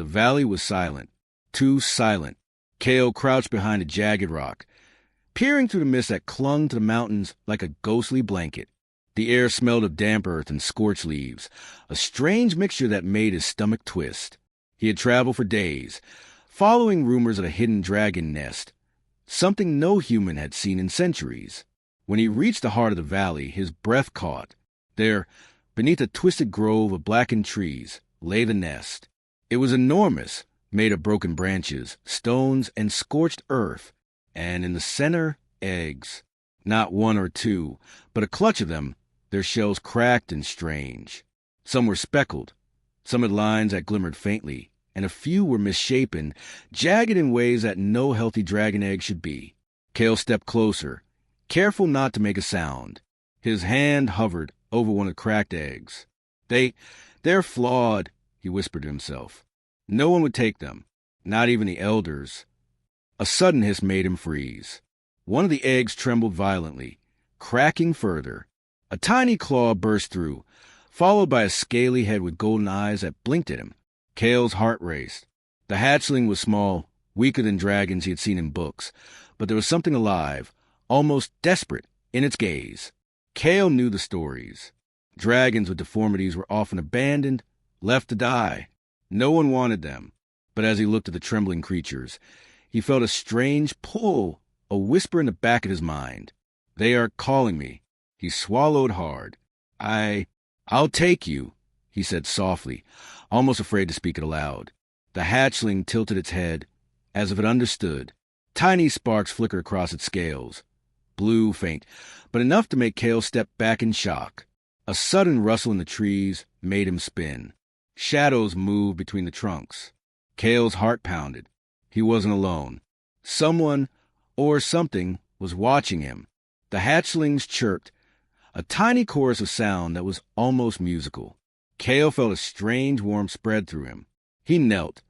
The valley was silent. Too silent. Kael crouched behind a jagged rock, peering through the mist that clung to the mountains like a ghostly blanket. The air smelled of damp earth and scorched leaves, a strange mixture that made his stomach twist. He had traveled for days, following rumors of a hidden dragon nest, something no human had seen in centuries. When he reached the heart of the valley, his breath caught. There, beneath a twisted grove of blackened trees, lay the nest. It was enormous, made of broken branches, stones, and scorched earth, and in the center, eggs. Not one or two, but a clutch of them, their shells cracked and strange. Some were speckled, some had lines that glimmered faintly, and a few were misshapen, jagged in ways that no healthy dragon egg should be. Kael stepped closer, careful not to make a sound. His hand hovered over one of the cracked eggs. They're flawed, he whispered to himself. No one would take them, not even the elders. A sudden hiss made him freeze. One of the eggs trembled violently, cracking further. A tiny claw burst through, followed by a scaly head with golden eyes that blinked at him. Kael's heart raced. The hatchling was small, weaker than dragons he had seen in books, but there was something alive, almost desperate, in its gaze. Kael knew the stories. Dragons with deformities were often abandoned, left to die. No one wanted them. But as he looked at the trembling creatures, he felt a strange pull, a whisper in the back of his mind. They are calling me. He swallowed hard. I'll take you, he said softly, almost afraid to speak it aloud. The hatchling tilted its head, as if it understood. Tiny sparks flickered across its scales. Blue, faint, but enough to make Kael step back in shock. A sudden rustle in the trees made him spin. Shadows moved between the trunks. Kael's heart pounded. He wasn't alone. Someone, or something, was watching him. The hatchlings chirped, a tiny chorus of sound that was almost musical. Kael felt a strange warmth spread through him. He knelt,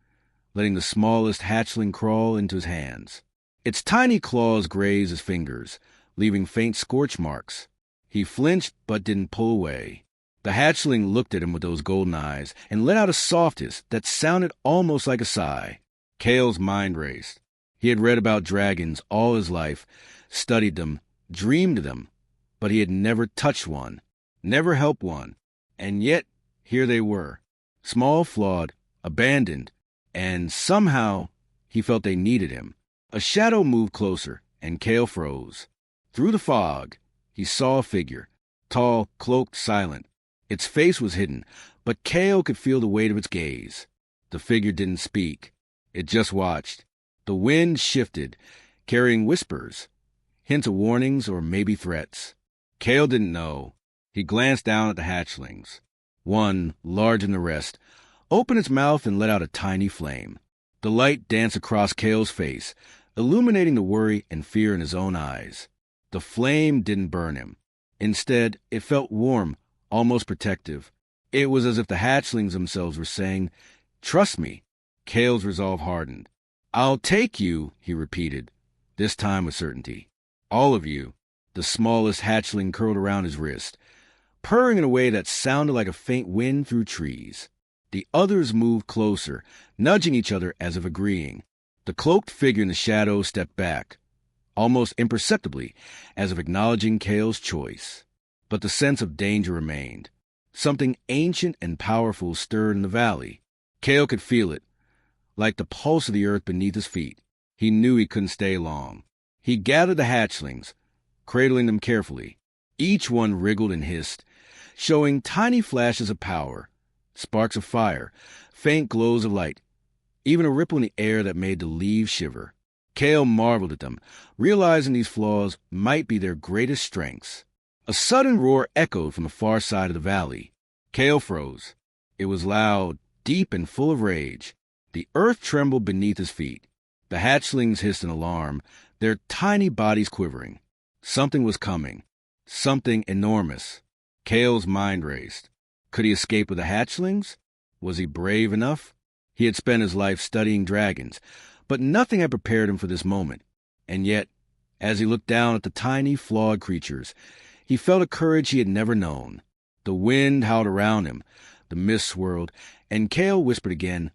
letting the smallest hatchling crawl into his hands. Its tiny claws grazed his fingers, leaving faint scorch marks. He flinched but didn't pull away. The hatchling looked at him with those golden eyes and let out a soft hiss that sounded almost like a sigh. Kael's mind raced. He had read about dragons all his life, studied them, dreamed of them, but he had never touched one, never helped one. And yet, here they were, small, flawed, abandoned, and somehow he felt they needed him. A shadow moved closer, and Kael froze. Through the fog, he saw a figure, tall, cloaked, silent. Its face was hidden, but Kael could feel the weight of its gaze. The figure didn't speak. It just watched. The wind shifted, carrying whispers, hints of warnings or maybe threats. Kael didn't know. He glanced down at the hatchlings. One, larger than the rest, opened its mouth and let out a tiny flame. The light danced across Kael's face, illuminating the worry and fear in his own eyes. The flame didn't burn him. Instead, it felt warm, almost protective. It was as if the hatchlings themselves were saying, "Trust me." Kael's resolve hardened. "I'll take you," he repeated, this time with certainty. "All of you." The smallest hatchling curled around his wrist, purring in a way that sounded like a faint wind through trees. The others moved closer, nudging each other as if agreeing. The cloaked figure in the shadow stepped back, almost imperceptibly, as if acknowledging Kael's choice. But the sense of danger remained. Something ancient and powerful stirred in the valley. Kael could feel it, like the pulse of the earth beneath his feet. He knew he couldn't stay long. He gathered the hatchlings, cradling them carefully. Each one wriggled and hissed, showing tiny flashes of power, sparks of fire, faint glows of light, even a ripple in the air that made the leaves shiver. Kael marveled at them, realizing these flaws might be their greatest strengths. A sudden roar echoed from the far side of the valley. Kael froze. It was loud, deep, and full of rage. The earth trembled beneath his feet. The hatchlings hissed in alarm, their tiny bodies quivering. Something was coming. Something enormous. Kael's mind raced. Could he escape with the hatchlings? Was he brave enough? He had spent his life studying dragons, but nothing had prepared him for this moment. And yet, as he looked down at the tiny, flawed creatures, he felt a courage he had never known. The wind howled around him, the mist swirled, and Kael whispered again,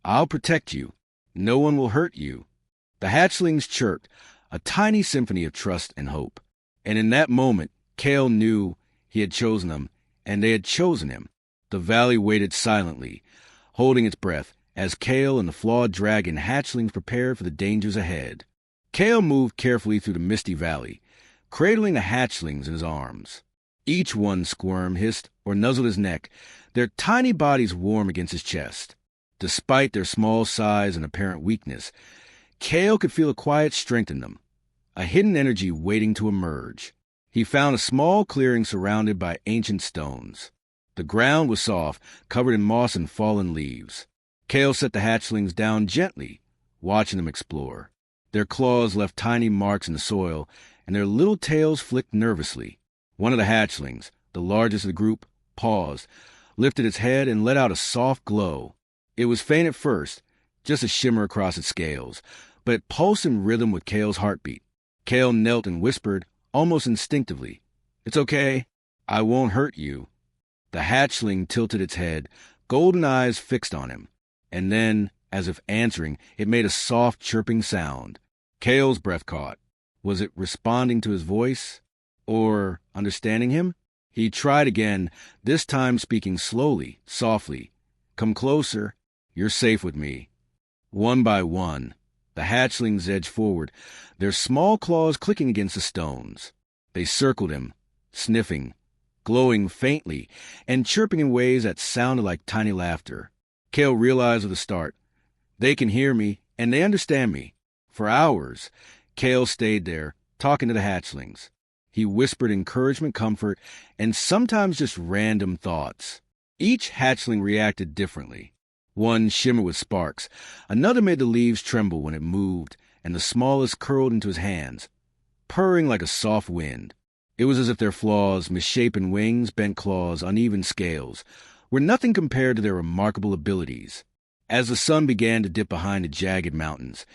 I'll protect you. No one will hurt you. The hatchlings chirped, a tiny symphony of trust and hope. And in that moment, Kael knew he had chosen them, and they had chosen him. The valley waited silently, holding its breath, as Kael and the flawed dragon hatchlings prepared for the dangers ahead. Kael moved carefully through the misty valley, cradling the hatchlings in his arms. Each one squirmed, hissed, or nuzzled his neck, their tiny bodies warm against his chest. Despite their small size and apparent weakness, Kael could feel a quiet strength in them, a hidden energy waiting to emerge. He found a small clearing surrounded by ancient stones. The ground was soft, covered in moss and fallen leaves. Kael set the hatchlings down gently, watching them explore. Their claws left tiny marks in the soil, and their little tails flicked nervously. One of the hatchlings, the largest of the group, paused, lifted its head, and let out a soft glow. It was faint at first, just a shimmer across its scales, but it pulsed in rhythm with Kael's heartbeat. Kael knelt and whispered, almost instinctively, "It's okay. I won't hurt you." The hatchling tilted its head, golden eyes fixed on him. And then, as if answering, it made a soft chirping sound. Kael's breath caught. Was it responding to his voice? Or understanding him? He tried again, this time speaking slowly, softly. "Come closer. You're safe with me." One by one, the hatchlings edged forward, their small claws clicking against the stones. They circled him, sniffing, glowing faintly, and chirping in ways that sounded like tiny laughter. Kael realized with a start, they can hear me, and they understand me. For hours, Kael stayed there, talking to the hatchlings. He whispered encouragement, comfort, and sometimes just random thoughts. Each hatchling reacted differently. One shimmered with sparks, another made the leaves tremble when it moved, and the smallest curled into his hands, purring like a soft wind. It was as if their flaws, misshapen wings, bent claws, uneven scales, were nothing compared to their remarkable abilities. As the sun began to dip behind the jagged mountains,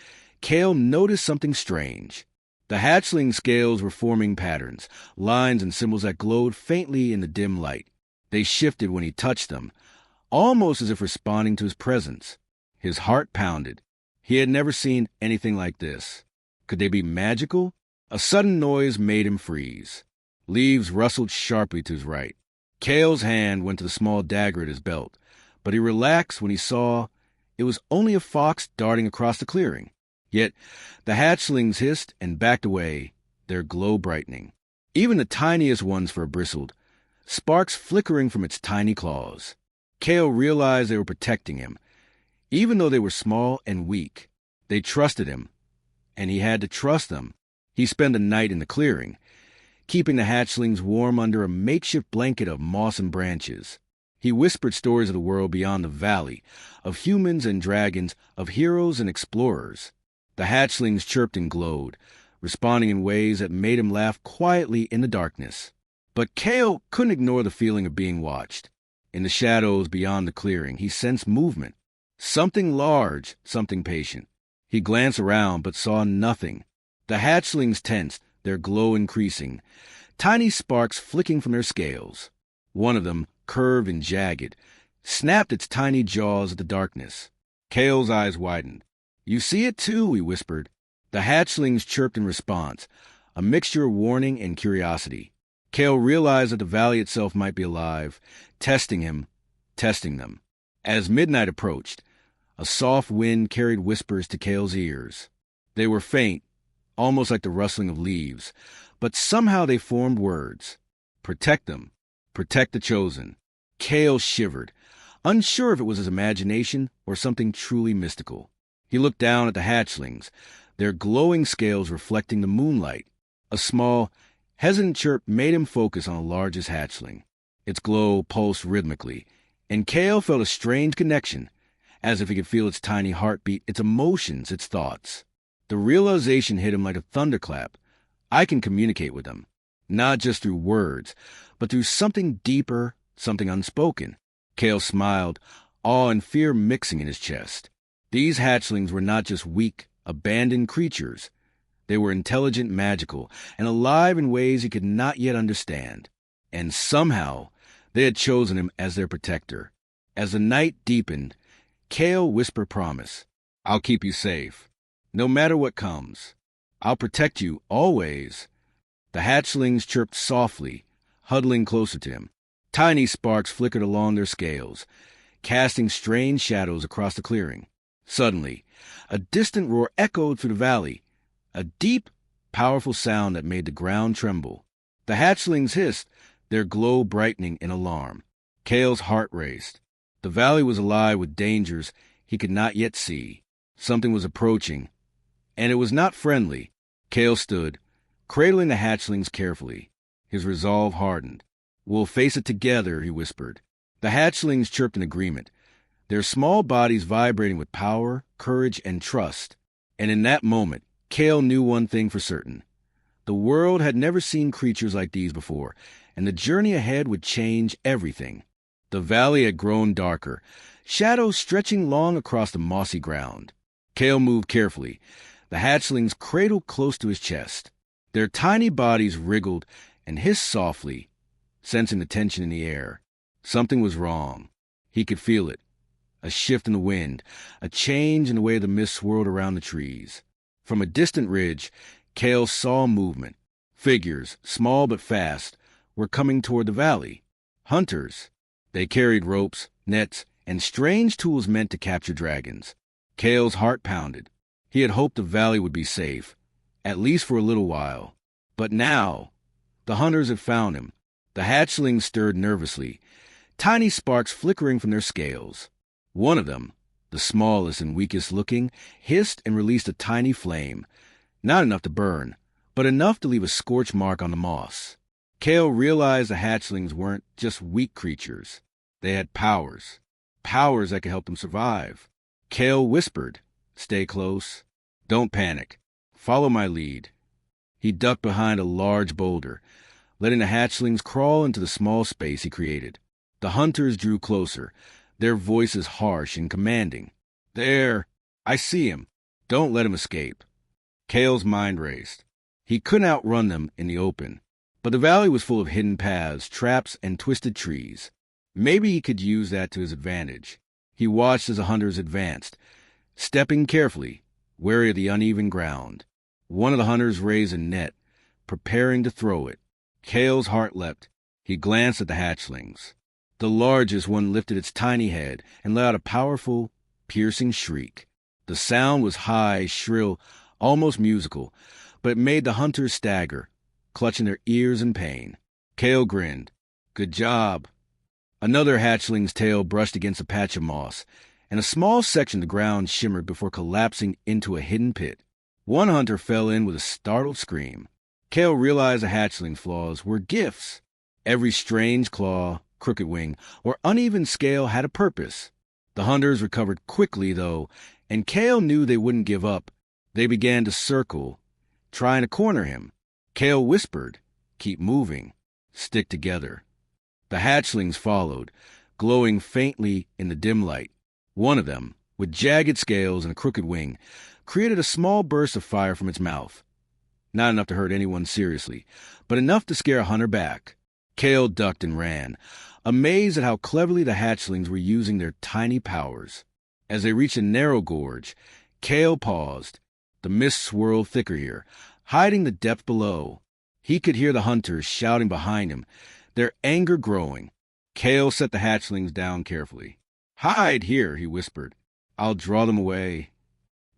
Kael noticed something strange. The hatchling scales were forming patterns, lines and symbols that glowed faintly in the dim light. They shifted when he touched them, almost as if responding to his presence. His heart pounded. He had never seen anything like this. Could they be magical? A sudden noise made him freeze. Leaves rustled sharply to his right. Kael's hand went to the small dagger at his belt, but he relaxed when he saw it was only a fox darting across the clearing. Yet the hatchlings hissed and backed away, their glow brightening. Even the tiniest one's fur bristled, sparks flickering from its tiny claws. Kael realized they were protecting him. Even though they were small and weak, they trusted him, and he had to trust them. He spent the night in the clearing, keeping the hatchlings warm under a makeshift blanket of moss and branches. He whispered stories of the world beyond the valley, of humans and dragons, of heroes and explorers. The hatchlings chirped and glowed, responding in ways that made him laugh quietly in the darkness. But Kael couldn't ignore the feeling of being watched. In the shadows beyond the clearing, he sensed movement. Something large, something patient. He glanced around but saw nothing. The hatchlings tensed, their glow increasing, tiny sparks flicking from their scales. One of them, curved and jagged, snapped its tiny jaws at the darkness. Kael's eyes widened. "You see it too," he whispered. The hatchlings chirped in response, a mixture of warning and curiosity. Kael realized that the valley itself might be alive, testing him, testing them. As midnight approached, a soft wind carried whispers to Kael's ears. They were faint, almost like the rustling of leaves, but somehow they formed words. Protect them. Protect the chosen. Kael shivered, unsure if it was his imagination or something truly mystical. He looked down at the hatchlings, their glowing scales reflecting the moonlight. A small, hesitant chirp made him focus on the largest hatchling. Its glow pulsed rhythmically, and Kael felt a strange connection, as if he could feel its tiny heartbeat, its emotions, its thoughts. The realization hit him like a thunderclap. I can communicate with them, not just through words, but through something deeper, something unspoken. Kael smiled, awe and fear mixing in his chest. These hatchlings were not just weak, abandoned creatures. They were intelligent, magical, and alive in ways he could not yet understand. And somehow, they had chosen him as their protector. As the night deepened, Kael whispered promise. I'll keep you safe, no matter what comes. I'll protect you, always. The hatchlings chirped softly, huddling closer to him. Tiny sparks flickered along their scales, casting strange shadows across the clearing. Suddenly, a distant roar echoed through the valley, a deep, powerful sound that made the ground tremble. The hatchlings hissed, their glow brightening in alarm. Kael's heart raced. The valley was alive with dangers he could not yet see. Something was approaching, and it was not friendly. Kael stood, cradling the hatchlings carefully. His resolve hardened. We'll face it together, he whispered. The hatchlings chirped in agreement, their small bodies vibrating with power, courage, and trust. And in that moment, Kael knew one thing for certain. The world had never seen creatures like these before, and the journey ahead would change everything. The valley had grown darker, shadows stretching long across the mossy ground. Kael moved carefully, the hatchlings cradled close to his chest. Their tiny bodies wriggled and hissed softly, sensing the tension in the air. Something was wrong. He could feel it. A shift in the wind, a change in the way the mist swirled around the trees. From a distant ridge, Kael saw movement. Figures, small but fast, were coming toward the valley. Hunters. They carried ropes, nets, and strange tools meant to capture dragons. Kael's heart pounded. He had hoped the valley would be safe, at least for a little while. But now, the hunters had found him. The hatchlings stirred nervously, tiny sparks flickering from their scales. One of them, the smallest and weakest looking, hissed and released a tiny flame, not enough to burn, but enough to leave a scorch mark on the moss. Kael realized the hatchlings weren't just weak creatures. They had powers that could help them survive. Kael whispered, "Stay close. Don't panic. Follow my lead." He ducked behind a large boulder, letting the hatchlings crawl into the small space he created. The hunters drew closer, their voices harsh and commanding. "There! I see him. Don't let him escape." Kael's mind raced. He couldn't outrun them in the open, but the valley was full of hidden paths, traps, and twisted trees. Maybe he could use that to his advantage. He watched as the hunters advanced, stepping carefully, wary of the uneven ground. One of the hunters raised a net, preparing to throw it. Kael's heart leapt. He glanced at the hatchlings. The largest one lifted its tiny head and let out a powerful, piercing shriek. The sound was high, shrill, almost musical, but it made the hunters stagger, clutching their ears in pain. Kael grinned. "Good job." Another hatchling's tail brushed against a patch of moss, and a small section of the ground shimmered before collapsing into a hidden pit. One hunter fell in with a startled scream. Kael realized the hatchling's flaws were gifts. Every strange claw, crooked wing, or uneven scale had a purpose. The hunters recovered quickly, though, and Kael knew they wouldn't give up. They began to circle, trying to corner him. Kael whispered, "Keep moving. Stick together." The hatchlings followed, glowing faintly in the dim light. One of them, with jagged scales and a crooked wing, created a small burst of fire from its mouth. Not enough to hurt anyone seriously, but enough to scare a hunter back. Kael ducked and ran, amazed at how cleverly the hatchlings were using their tiny powers. As they reached a narrow gorge, Kael paused. The mist swirled thicker here, hiding the depth below. He could hear the hunters shouting behind him, their anger growing. Kael set the hatchlings down carefully. "Hide here," he whispered. "I'll draw them away."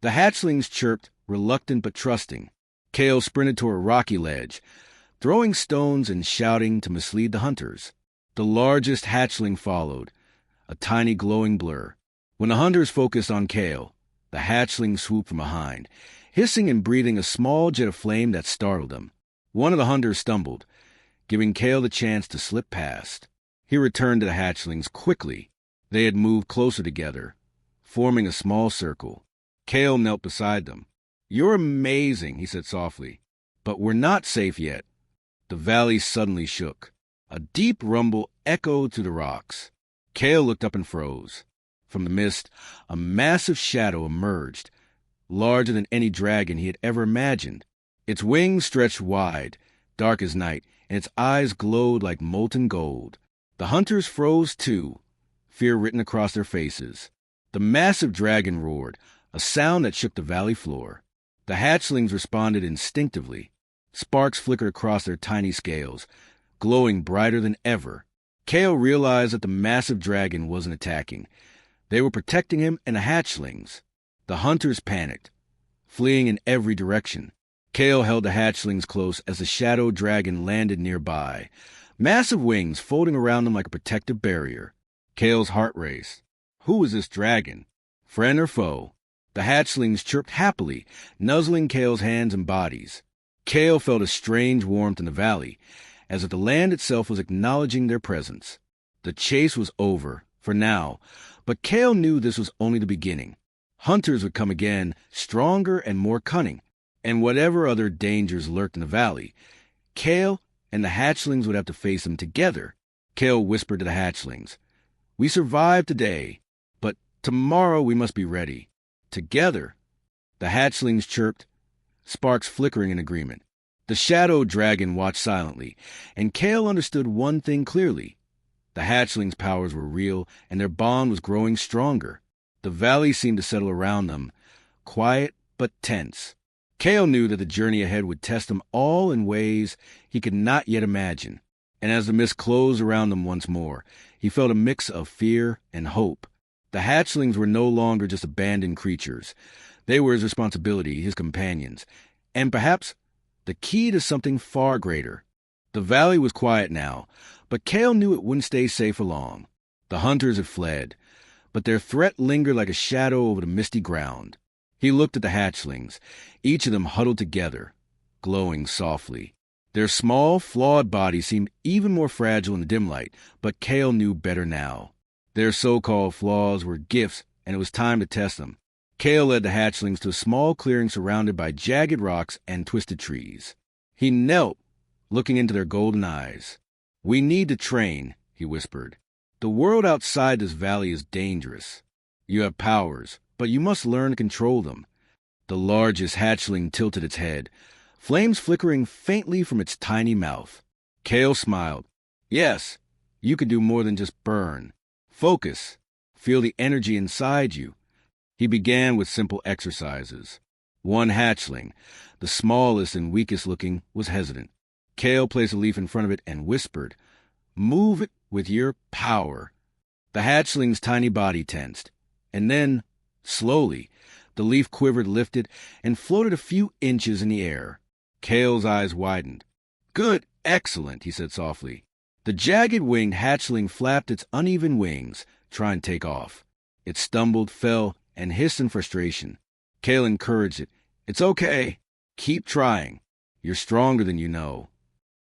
The hatchlings chirped, reluctant but trusting. Kael sprinted toward a rocky ledge, throwing stones and shouting to mislead the hunters. The largest hatchling followed, a tiny glowing blur. When the hunters focused on Kael, the hatchling swooped from behind, hissing and breathing a small jet of flame that startled them. One of the hunters stumbled, giving Kael the chance to slip past. He returned to the hatchlings quickly. They had moved closer together, forming a small circle. Kael knelt beside them. "You're amazing," he said softly, "but we're not safe yet." The valley suddenly shook. A deep rumble echoed through the rocks. Kael looked up and froze. From the mist, a massive shadow emerged, larger than any dragon he had ever imagined. Its wings stretched wide, dark as night, and its eyes glowed like molten gold. The hunters froze too, fear written across their faces. The massive dragon roared, a sound that shook the valley floor. The hatchlings responded instinctively. Sparks flickered across their tiny scales, glowing brighter than ever. Kael realized that the massive dragon wasn't attacking. They were protecting him and the hatchlings. The hunters panicked, fleeing in every direction. Kael held the hatchlings close as the shadow dragon landed nearby, massive wings folding around them like a protective barrier. Kael's heart raced. Who was this dragon? Friend or foe? The hatchlings chirped happily, nuzzling Kael's hands and bodies. Kael felt a strange warmth in the valley, as if the land itself was acknowledging their presence. The chase was over, for now, but Kael knew this was only the beginning. Hunters would come again, stronger and more cunning, and whatever other dangers lurked in the valley, Kael and the hatchlings would have to face them together. Kael whispered to the hatchlings, "We survived today, but tomorrow we must be ready. Together." The hatchlings chirped, sparks flickering in agreement. The shadow dragon watched silently, and Kael understood one thing clearly. The hatchlings' powers were real, and their bond was growing stronger. The valley seemed to settle around them, quiet but tense. Kael knew that the journey ahead would test them all in ways he could not yet imagine, and as the mist closed around them once more, he felt a mix of fear and hope. The hatchlings were no longer just abandoned creatures. They were his responsibility, his companions, and perhaps the key to something far greater. The valley was quiet now, but Kael knew it wouldn't stay safe for long. The hunters had fled, but their threat lingered like a shadow over the misty ground. He looked at the hatchlings, each of them huddled together, glowing softly. Their small, flawed bodies seemed even more fragile in the dim light, but Kael knew better now. Their so-called flaws were gifts, and it was time to test them. Kael led the hatchlings to a small clearing surrounded by jagged rocks and twisted trees. He knelt, looking into their golden eyes. "We need to train," he whispered. "The world outside this valley is dangerous. You have powers, but you must learn to control them." The largest hatchling tilted its head, flames flickering faintly from its tiny mouth. Kael smiled. "Yes, you can do more than just burn. Focus. Feel the energy inside you." He began with simple exercises. One hatchling, the smallest and weakest looking, was hesitant. Kael placed a leaf in front of it and whispered, "Move it with your power." The hatchling's tiny body tensed, and then, slowly, the leaf quivered, lifted, and floated a few inches in the air. Kael's eyes widened. "Good, excellent," he said softly. The jagged-winged hatchling flapped its uneven wings, trying to take off. It stumbled, fell, and hissed in frustration. Kael encouraged it. "It's okay. Keep trying. You're stronger than you know."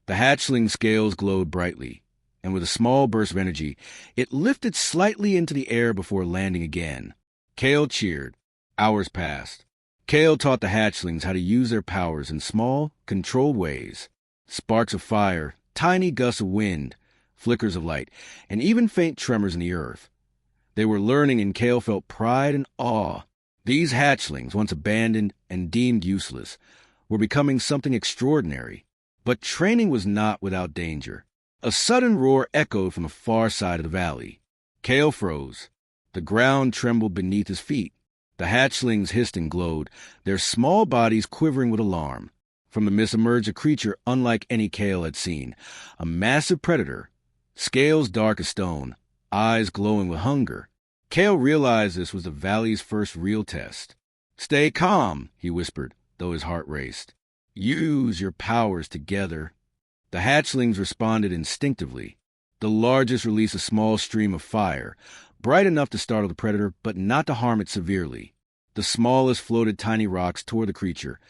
The hatchling's scales glowed brightly, and with a small burst of energy, it lifted slightly into the air before landing again. Kael cheered. Hours passed. Kael taught the hatchlings how to use their powers in small, controlled ways. Sparks of fire, tiny gusts of wind, flickers of light, and even faint tremors in the earth. They were learning, and Kael felt pride and awe. These hatchlings, once abandoned and deemed useless, were becoming something extraordinary. But training was not without danger. A sudden roar echoed from the far side of the valley. Kael froze. The ground trembled beneath his feet. The hatchlings hissed and glowed, their small bodies quivering with alarm. From the mist emerged a creature unlike any Kael had seen, a massive predator, scales dark as stone, eyes glowing with hunger. Kael realized this was the valley's first real test. "Stay calm," he whispered, though his heart raced. "Use your powers together." The hatchlings responded instinctively. The largest released a small stream of fire, bright enough to startle the predator, but not to harm it severely. The smallest floated tiny rocks toward the creature,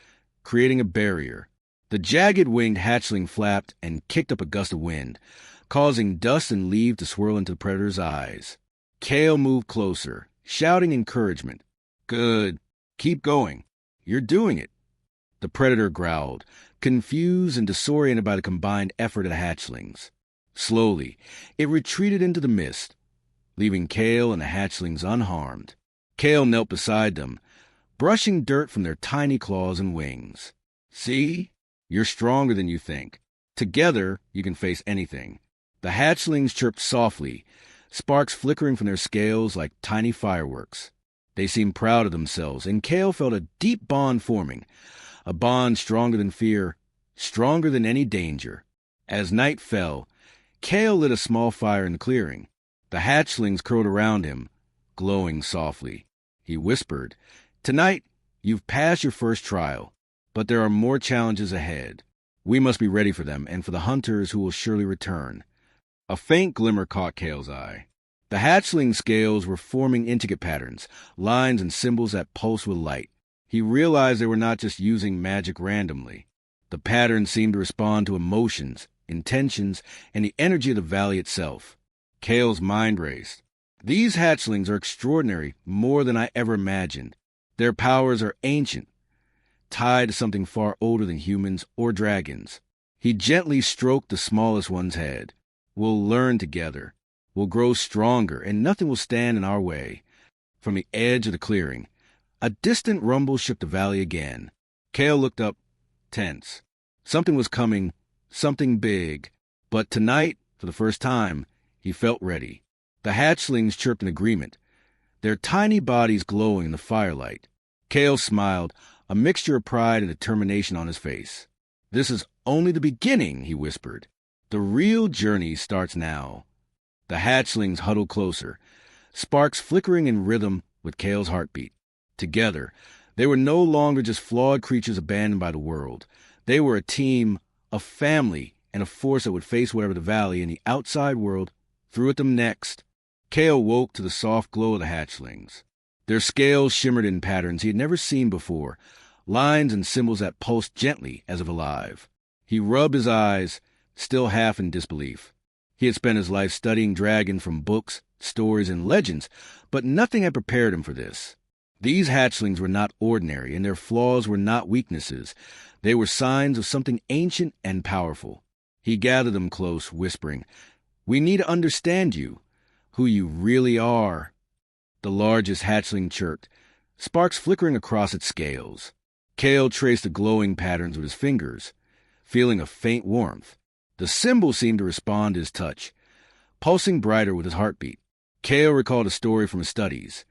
creating a barrier. The jagged-winged hatchling flapped and kicked up a gust of wind, causing dust and leaves to swirl into the predator's eyes. Kael moved closer, shouting encouragement. "Good. Keep going. You're doing it." The predator growled, confused and disoriented by the combined effort of the hatchlings. Slowly, it retreated into the mist, leaving Kael and the hatchlings unharmed. Kael knelt beside them, brushing dirt from their tiny claws and wings. "See? You're stronger than you think. Together, you can face anything." The hatchlings chirped softly, sparks flickering from their scales like tiny fireworks. They seemed proud of themselves, and Kael felt a deep bond forming, a bond stronger than fear, stronger than any danger. As night fell, Kael lit a small fire in the clearing. The hatchlings curled around him, glowing softly. He whispered, "Tonight, you've passed your first trial, but there are more challenges ahead. We must be ready for them and for the hunters who will surely return." A faint glimmer caught Kael's eye. The hatchling scales were forming intricate patterns, lines and symbols that pulsed with light. He realized they were not just using magic randomly. The patterns seemed to respond to emotions, intentions, and the energy of the valley itself. Kael's mind raced. These hatchlings are extraordinary, more than I ever imagined. Their powers are ancient, tied to something far older than humans or dragons. He gently stroked the smallest one's head. "We'll learn together. We'll grow stronger, and nothing will stand in our way." From the edge of the clearing, a distant rumble shook the valley again. Kael looked up, tense. Something was coming, something big. But tonight, for the first time, he felt ready. The hatchlings chirped in agreement, their tiny bodies glowing in the firelight. Kael smiled, a mixture of pride and determination on his face. "This is only the beginning," he whispered. "The real journey starts now." The hatchlings huddled closer, sparks flickering in rhythm with Kael's heartbeat. Together, they were no longer just flawed creatures abandoned by the world. They were a team, a family, and a force that would face whatever the valley and the outside world threw at them next. Kael woke to the soft glow of the hatchlings. Their scales shimmered in patterns he had never seen before, lines and symbols that pulsed gently as if alive. He rubbed his eyes, still half in disbelief. He had spent his life studying dragons from books, stories, and legends, but nothing had prepared him for this. These hatchlings were not ordinary, and their flaws were not weaknesses. They were signs of something ancient and powerful. He gathered them close, whispering, "We need to understand you, who you really are." The largest hatchling chirped, sparks flickering across its scales. Kael traced the glowing patterns with his fingers, feeling a faint warmth. The symbol seemed to respond to his touch, pulsing brighter with his heartbeat. Kael recalled a story from his studies,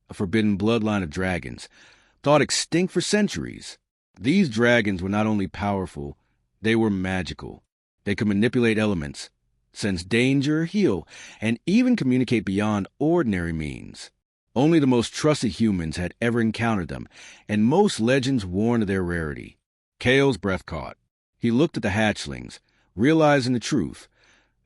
a forbidden bloodline of dragons, thought extinct for centuries. These dragons were not only powerful, they were magical. They could manipulate elements, sense danger, heal, and even communicate beyond ordinary means. Only the most trusted humans had ever encountered them, and most legends warned of their rarity. Kael's breath caught. He looked at the hatchlings, realizing the truth.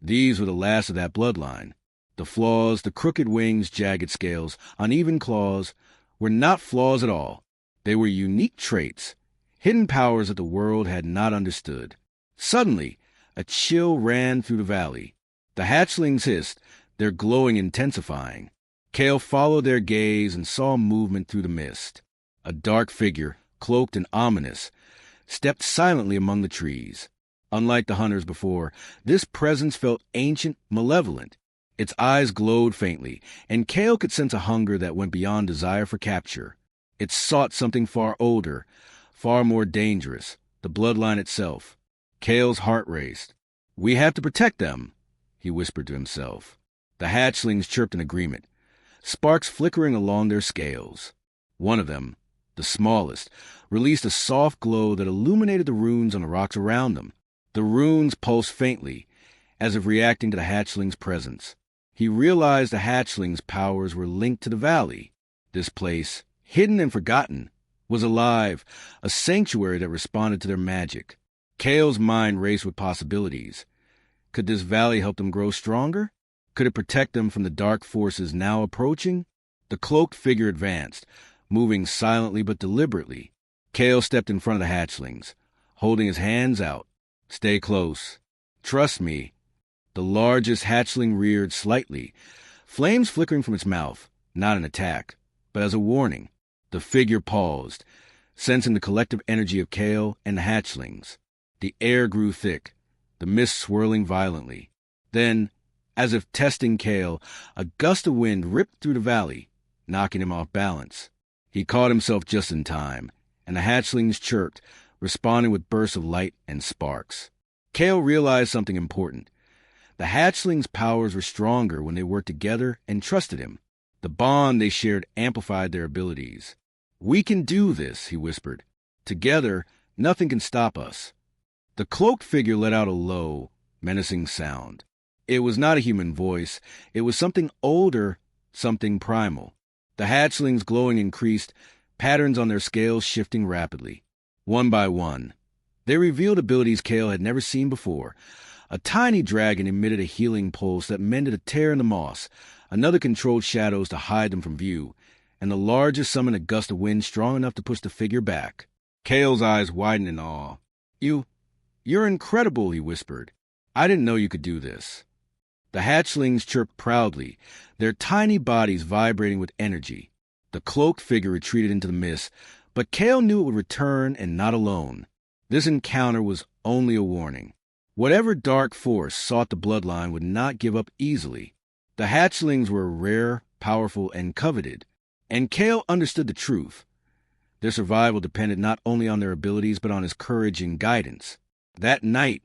These were the last of that bloodline. The flaws, the crooked wings, jagged scales, uneven claws, were not flaws at all. They were unique traits, hidden powers that the world had not understood. Suddenly, a chill ran through the valley. The hatchlings hissed, their glowing intensifying. Kael followed their gaze and saw movement through the mist. A dark figure, cloaked and ominous, stepped silently among the trees. Unlike the hunters before, this presence felt ancient, malevolent. Its eyes glowed faintly, and Kael could sense a hunger that went beyond desire for capture. It sought something far older, far more dangerous, the bloodline itself. Kael's heart raced. "We have to protect them," he whispered to himself. The hatchlings chirped in agreement, sparks flickering along their scales. One of them, the smallest, released a soft glow that illuminated the runes on the rocks around them. The runes pulsed faintly, as if reacting to the hatchling's presence. He realized the hatchling's powers were linked to the valley. This place, hidden and forgotten, was alive, a sanctuary that responded to their magic. Kael's mind raced with possibilities. Could this valley help them grow stronger? Could it protect them from the dark forces now approaching? The cloaked figure advanced, moving silently but deliberately. Kael stepped in front of the hatchlings, holding his hands out. "Stay close. Trust me." The largest hatchling reared slightly, flames flickering from its mouth, not an attack, but as a warning. The figure paused, sensing the collective energy of Kael and the hatchlings. The air grew thick, the mist swirling violently. Then, as if testing Kael, a gust of wind ripped through the valley, knocking him off balance. He caught himself just in time, and the hatchlings chirped, responding with bursts of light and sparks. Kael realized something important. The hatchlings' powers were stronger when they worked together and trusted him. The bond they shared amplified their abilities. "We can do this," he whispered. "Together, nothing can stop us." The cloaked figure let out a low, menacing sound. It was not a human voice. It was something older, something primal. The hatchlings' glowing increased, patterns on their scales shifting rapidly. One by one, they revealed abilities Kael had never seen before. A tiny dragon emitted a healing pulse that mended a tear in the moss. Another controlled shadows to hide them from view, and the largest summoned a gust of wind strong enough to push the figure back. Kael's eyes widened in awe. You're incredible," he whispered. "I didn't know you could do this." The hatchlings chirped proudly, their tiny bodies vibrating with energy. The cloaked figure retreated into the mist, but Kael knew it would return and not alone. This encounter was only a warning. Whatever dark force sought the Bloodline would not give up easily. The hatchlings were rare, powerful, and coveted, and Kael understood the truth. Their survival depended not only on their abilities but on his courage and guidance. That night,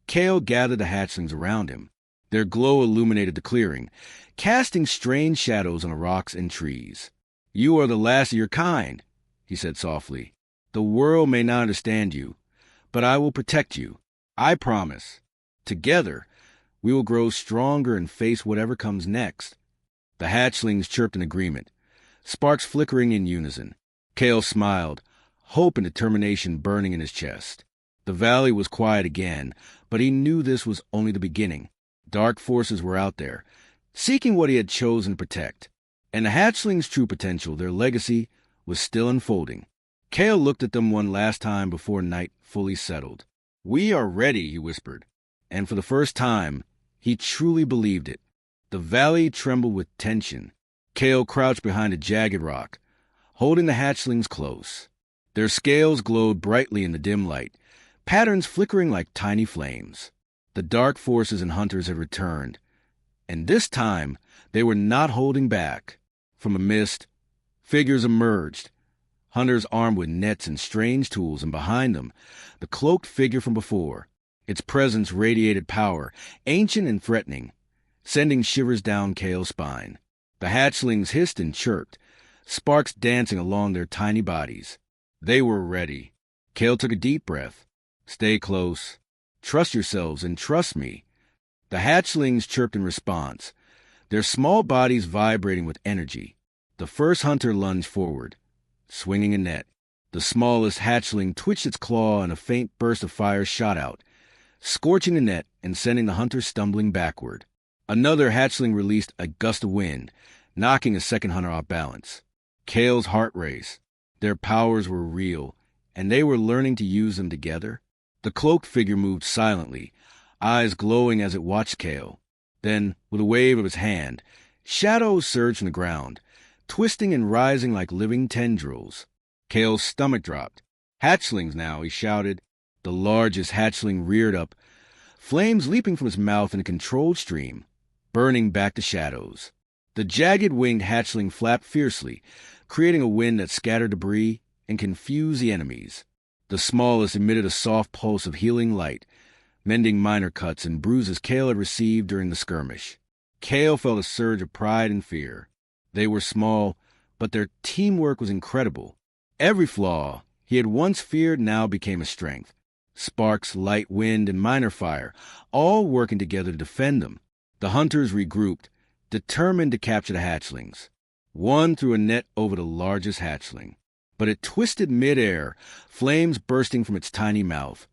Kael gathered the hatchlings around him. Their glow illuminated the clearing, casting strange shadows on the rocks and trees. "You are the last of your kind," he said softly. "The world may not understand you, but I will protect you. I promise. Together, we will grow stronger and face whatever comes next." The hatchlings chirped in agreement, sparks flickering in unison. Kael smiled, hope and determination burning in his chest. The valley was quiet again, but he knew this was only the beginning. Dark forces were out there, seeking what he had chosen to protect. And the hatchlings' true potential, their legacy, was still unfolding. Kael looked at them one last time before night fully settled. "We are ready," he whispered. And for the first time, he truly believed it. The valley trembled with tension. Kael crouched behind a jagged rock, holding the hatchlings close. Their scales glowed brightly in the dim light, patterns flickering like tiny flames. The dark forces and hunters had returned, and this time they were not holding back. From a mist, figures emerged, hunters armed with nets and strange tools, and behind them, the cloaked figure from before. Its presence radiated power, ancient and threatening, sending shivers down Kael's spine. The hatchlings hissed and chirped, sparks dancing along their tiny bodies. They were ready. Kael took a deep breath. "Stay close. Trust yourselves and trust me." The hatchlings chirped in response, their small bodies vibrating with energy. The first hunter lunged forward, swinging a net. The smallest hatchling twitched its claw and a faint burst of fire shot out, scorching the net and sending the hunter stumbling backward. Another hatchling released a gust of wind, knocking a second hunter off balance. Kael's heart raced. Their powers were real, and they were learning to use them together. The cloaked figure moved silently, eyes glowing as it watched Kael. Then, with a wave of his hand, shadows surged from the ground, twisting and rising like living tendrils. Kael's stomach dropped. "Hatchlings now," he shouted. The largest hatchling reared up, flames leaping from his mouth in a controlled stream, burning back the shadows. The jagged-winged hatchling flapped fiercely, creating a wind that scattered debris and confused the enemies. The smallest emitted a soft pulse of healing light, mending minor cuts and bruises Kael had received during the skirmish. Kael felt a surge of pride and fear. They were small, but their teamwork was incredible. Every flaw he had once feared now became a strength. Sparks, light, wind, and minor fire, all working together to defend them. The hunters regrouped, determined to capture the hatchlings. One threw a net over the largest hatchling, but it twisted mid-air, flames bursting from its tiny mouth,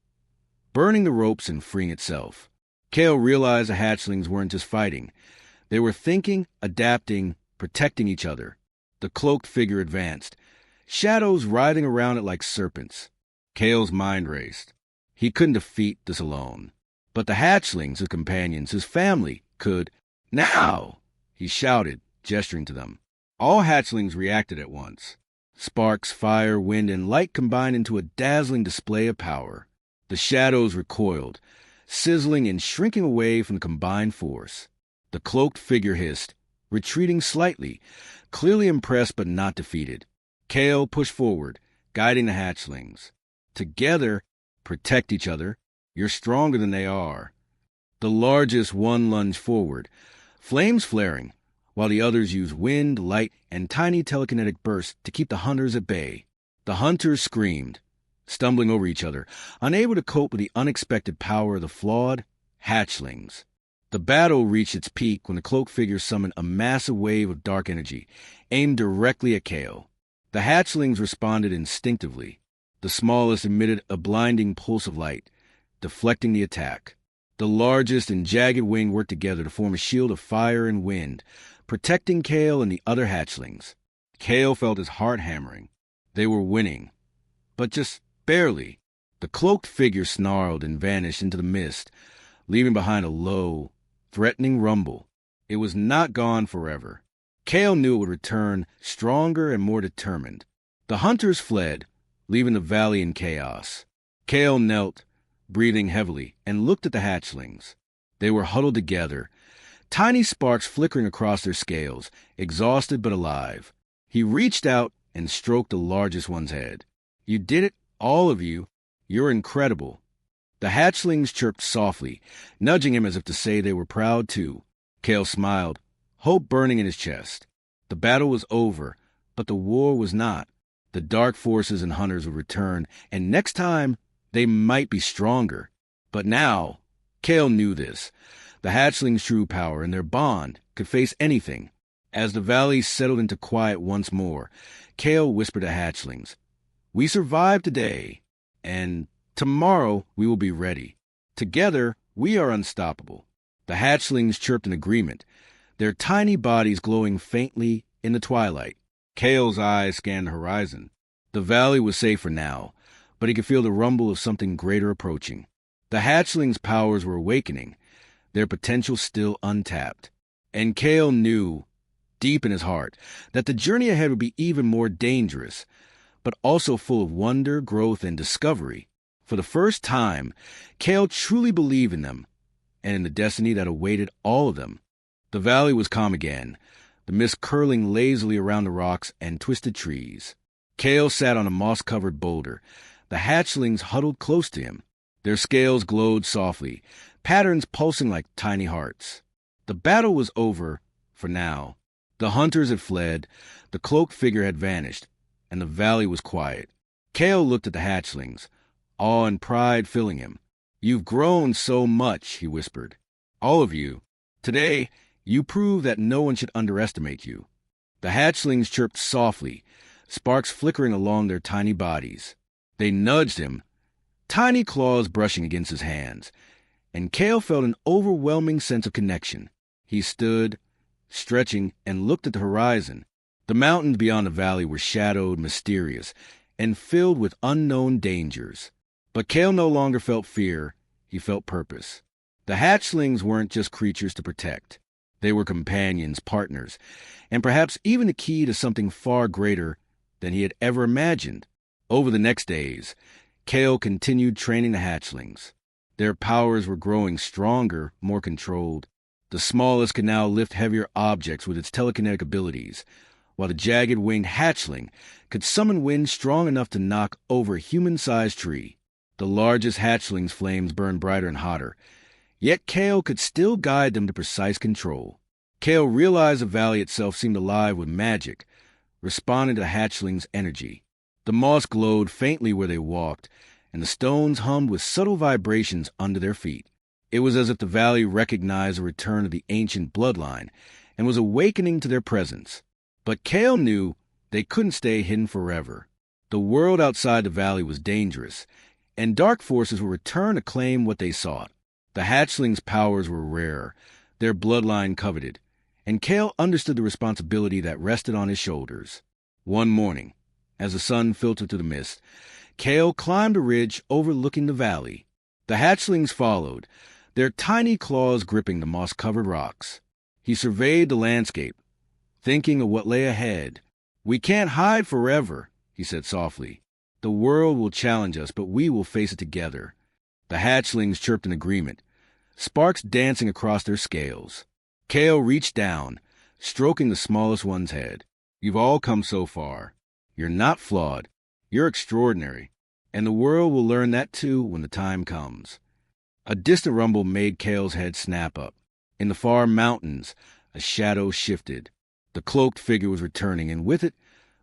burning the ropes and freeing itself. Kael realized the hatchlings weren't just fighting. They were thinking, adapting, protecting each other. The cloaked figure advanced, shadows writhing around it like serpents. Kael's mind raced. He couldn't defeat this alone. But the hatchlings, his companions, his family, could. "Now!" he shouted, gesturing to them. All hatchlings reacted at once. Sparks, fire, wind, and light combined into a dazzling display of power. The shadows recoiled, sizzling and shrinking away from the combined force. The cloaked figure hissed, retreating slightly, clearly impressed but not defeated. Kael pushed forward, guiding the hatchlings. "Together, protect each other. You're stronger than they are." The largest one lunged forward, flames flaring, while the others used wind, light, and tiny telekinetic bursts to keep the hunters at bay. The hunters screamed, stumbling over each other, unable to cope with the unexpected power of the flawed hatchlings. The battle reached its peak when the cloaked figure summoned a massive wave of dark energy, aimed directly at Kael. The hatchlings responded instinctively. The smallest emitted a blinding pulse of light, deflecting the attack. The largest and jagged wing worked together to form a shield of fire and wind, protecting Kael and the other hatchlings. Kael felt his heart hammering. They were winning, but just barely. The cloaked figure snarled and vanished into the mist, leaving behind a low, threatening rumble. It was not gone forever. Kael knew it would return stronger and more determined. The hunters fled, leaving the valley in chaos. Kael knelt, breathing heavily, and looked at the hatchlings. They were huddled together, tiny sparks flickering across their scales, exhausted but alive. He reached out and stroked the largest one's head. "You did it, all of you. You're incredible." The hatchlings chirped softly, nudging him as if to say they were proud too. Kael smiled, hope burning in his chest. The battle was over, but the war was not. The dark forces and hunters would return, and next time, they might be stronger. But now, Kael knew this. The hatchlings' true power and their bond could face anything. As the valley settled into quiet once more, Kael whispered to hatchlings, "We survived today, and tomorrow we will be ready. Together, we are unstoppable." The hatchlings chirped in agreement, their tiny bodies glowing faintly in the twilight. Kael's eyes scanned the horizon. The valley was safe for now, but he could feel the rumble of something greater approaching. The hatchlings' powers were awakening, their potential still untapped. And Kael knew, deep in his heart, that the journey ahead would be even more dangerous, but also full of wonder, growth, and discovery. For the first time, Kael truly believed in them, and in the destiny that awaited all of them. The valley was calm again, the mist curling lazily around the rocks and twisted trees. Kael sat on a moss-covered boulder. The hatchlings huddled close to him. Their scales glowed softly, patterns pulsing like tiny hearts. The battle was over, for now. The hunters had fled, the cloaked figure had vanished, and the valley was quiet. Kael looked at the hatchlings, awe and pride filling him. "You've grown so much," he whispered. "All of you. Today, you prove that no one should underestimate you." The hatchlings chirped softly, sparks flickering along their tiny bodies. They nudged him, tiny claws brushing against his hands, and Kael felt an overwhelming sense of connection. He stood, stretching, and looked at the horizon. The mountains beyond the valley were shadowed, mysterious, and filled with unknown dangers. But Kael no longer felt fear, he felt purpose. The hatchlings weren't just creatures to protect. They were companions, partners, and perhaps even the key to something far greater than he had ever imagined. Over the next days, Kael continued training the hatchlings. Their powers were growing stronger, more controlled. The smallest could now lift heavier objects with its telekinetic abilities, while the jagged-winged hatchling could summon wind strong enough to knock over a human-sized tree. The largest hatchlings' flames burned brighter and hotter, yet Kael could still guide them to precise control. Kael realized the valley itself seemed alive with magic, responding to the hatchlings' energy. The moss glowed faintly where they walked, and the stones hummed with subtle vibrations under their feet. It was as if the valley recognized the return of the ancient bloodline and was awakening to their presence. But Kael knew they couldn't stay hidden forever. The world outside the valley was dangerous, and dark forces would return to claim what they sought. The hatchlings' powers were rare, their bloodline coveted, and Kael understood the responsibility that rested on his shoulders. One morning, as the sun filtered through the mist, Kael climbed a ridge overlooking the valley. The hatchlings followed, their tiny claws gripping the moss-covered rocks. He surveyed the landscape, thinking of what lay ahead. "We can't hide forever," he said softly. "The world will challenge us, but we will face it together." The hatchlings chirped in agreement, sparks dancing across their scales. Kael reached down, stroking the smallest one's head. "You've all come so far. You're not flawed. You're extraordinary. And the world will learn that too when the time comes." A distant rumble made Kael's head snap up. In the far mountains, a shadow shifted. The cloaked figure was returning, and with it,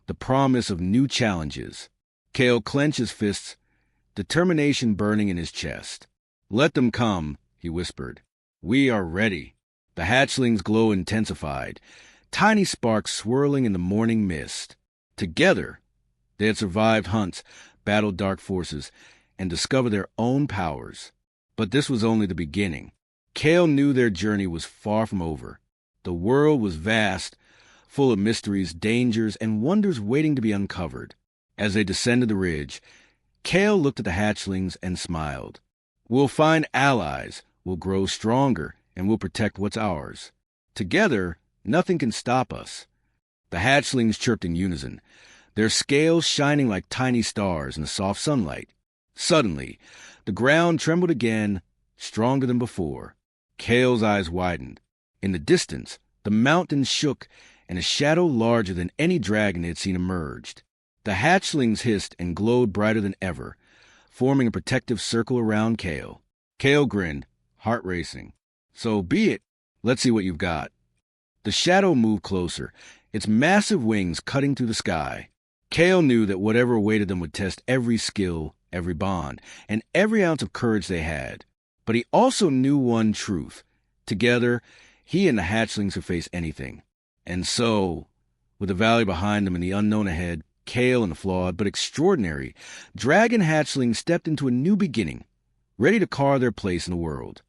the promise of new challenges. Kael clenched his fists, determination burning in his chest. "Let them come," he whispered. "We are ready." The hatchlings' glow intensified, tiny sparks swirling in the morning mist. Together, they had survived hunts, battled dark forces, and discovered their own powers. But this was only the beginning. Kael knew their journey was far from over. The world was vast, full of mysteries, dangers, and wonders waiting to be uncovered. As they descended the ridge, Kael looked at the hatchlings and smiled. "We'll find allies, we'll grow stronger, and we'll protect what's ours. Together, nothing can stop us." The hatchlings chirped in unison, their scales shining like tiny stars in the soft sunlight. Suddenly, the ground trembled again, stronger than before. Kael's eyes widened. In the distance, the mountains shook, and a shadow larger than any dragon they had seen emerged. The hatchlings hissed and glowed brighter than ever, forming a protective circle around Kael. Kael grinned, heart racing. "So be it. Let's see what you've got." The shadow moved closer, its massive wings cutting through the sky. Kael knew that whatever awaited them would test every skill, every bond, and every ounce of courage they had. But he also knew one truth. Together, he and the hatchlings could face anything. And so, with the valley behind them and the unknown ahead, Kael and the flawed but extraordinary dragon hatchlings stepped into a new beginning, ready to carve their place in the world.